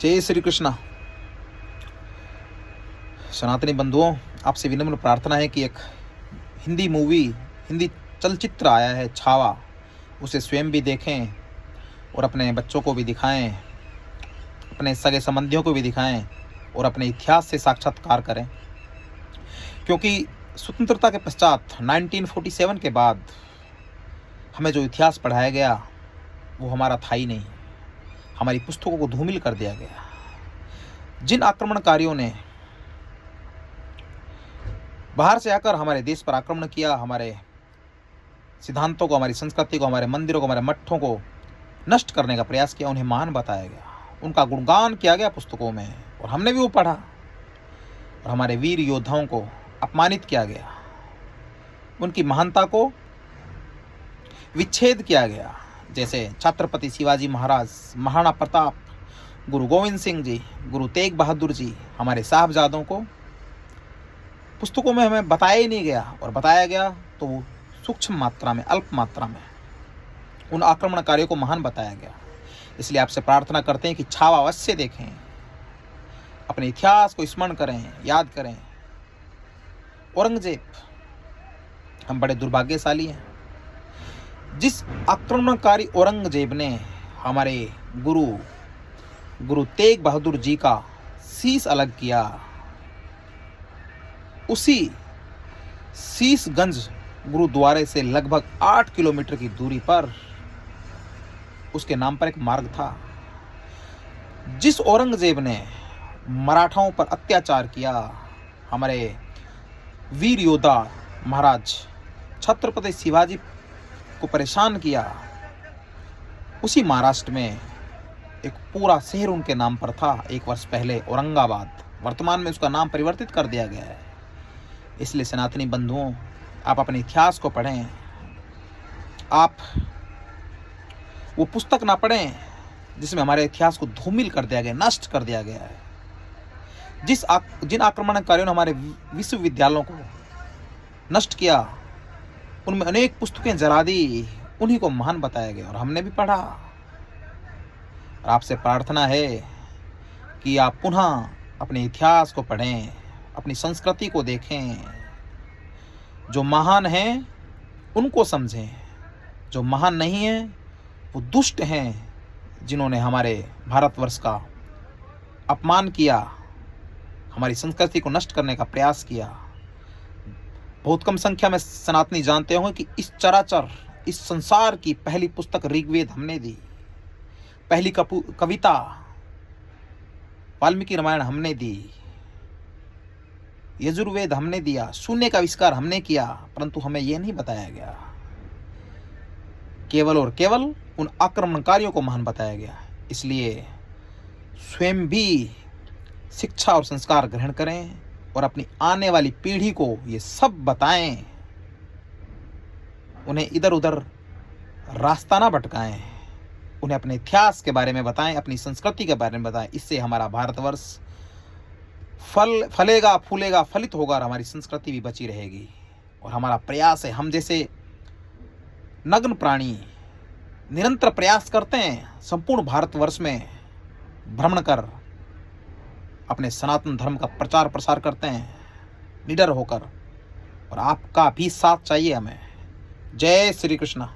जय श्री कृष्णा। सनातनी बंधुओं, आपसे विनम्र प्रार्थना है कि एक हिंदी चलचित्र आया है छावा, उसे स्वयं भी देखें और अपने बच्चों को भी दिखाएं, अपने सगे संबंधियों को भी दिखाएं और अपने इतिहास से साक्षात्कार करें। क्योंकि स्वतंत्रता के पश्चात 1947 के बाद हमें जो इतिहास पढ़ाया गया वो हमारा था ही नहीं। हमारी पुस्तकों को धूमिल कर दिया गया। जिन आक्रमणकारियों ने बाहर से आकर हमारे देश पर आक्रमण किया, हमारे सिद्धांतों को, हमारी संस्कृति को, हमारे मंदिरों को, हमारे मठों को नष्ट करने का प्रयास किया, उन्हें महान बताया गया, उनका गुणगान किया गया पुस्तकों में और हमने भी वो पढ़ा। और हमारे वीर योद्धाओं को अपमानित किया गया, उनकी महानता को विच्छेद किया गया। जैसे छत्रपति शिवाजी महाराज, महाराणा प्रताप, गुरु गोविंद सिंह जी, गुरु तेग बहादुर जी, हमारे साहबजादों को पुस्तकों में हमें बताया ही नहीं गया, और बताया गया तो वो सूक्ष्म मात्रा में, अल्प मात्रा में। उन आक्रमणकारियों को महान बताया गया। इसलिए आपसे प्रार्थना करते हैं कि छावा अवश्य देखें, अपने इतिहास को स्मरण करें, याद करें। औरंगजेब, हम बड़े दुर्भाग्यशाली हैं। जिस आक्रमणकारी औरंगजेब ने हमारे गुरु तेग बहादुर जी का शीश अलग किया, उसी शीशगंज गुरुद्वारे से लगभग 8 किलोमीटर की दूरी पर उसके नाम पर एक मार्ग था। जिस औरंगजेब ने मराठाओं पर अत्याचार किया, हमारे वीर योद्धा महाराज छत्रपति शिवाजी को परेशान किया, उसी महाराष्ट्र में एक पूरा शहर उनके नाम पर था। 1 वर्ष पहले औरंगाबाद, वर्तमान में उसका नाम परिवर्तित कर दिया गया है। इसलिए सनातनी बंधुओं, आप अपने इतिहास को पढ़ें। आप वो पुस्तक ना पढ़ें जिसमें हमारे इतिहास को धूमिल कर दिया गया, नष्ट कर दिया गया है। जिन आक्रमणकारियों ने हमारे विश्वविद्यालयों को नष्ट किया, उनमें अनेक पुस्तकें जला दी, उन्हीं को महान बताया गया और हमने भी पढ़ा। और आपसे प्रार्थना है कि आप पुनः अपने इतिहास को पढ़ें, अपनी संस्कृति को देखें। जो महान हैं उनको समझें, जो महान नहीं हैं वो दुष्ट हैं, जिन्होंने हमारे भारतवर्ष का अपमान किया, हमारी संस्कृति को नष्ट करने का प्रयास किया। बहुत कम संख्या में सनातनी जानते होंगे कि इस चराचर, इस संसार की पहली पुस्तक ऋग्वेद हमने दी, पहली कविता वाल्मीकि रामायण हमने दी, यजुर्वेद हमने दिया, शून्य का आविष्कार हमने किया, परंतु हमें यह नहीं बताया गया। केवल और केवल उन आक्रमणकारियों को महान बताया गया। इसलिए स्वयं भी शिक्षा और संस्कार ग्रहण करें और अपनी आने वाली पीढ़ी को ये सब बताएं। उन्हें इधर उधर रास्ता ना भटकाएं, उन्हें अपने इतिहास के बारे में बताएं, अपनी संस्कृति के बारे में बताएं। इससे हमारा भारतवर्ष फलेगा, फूलेगा, फलित होगा और हमारी संस्कृति भी बची रहेगी। और हमारा प्रयास है, हम जैसे नग्न प्राणी निरंतर प्रयास करते हैं, संपूर्ण भारतवर्ष में भ्रमण कर अपने सनातन धर्म का प्रचार प्रसार करते हैं निडर होकर, और आपका भी साथ चाहिए हमें। जय श्री कृष्ण।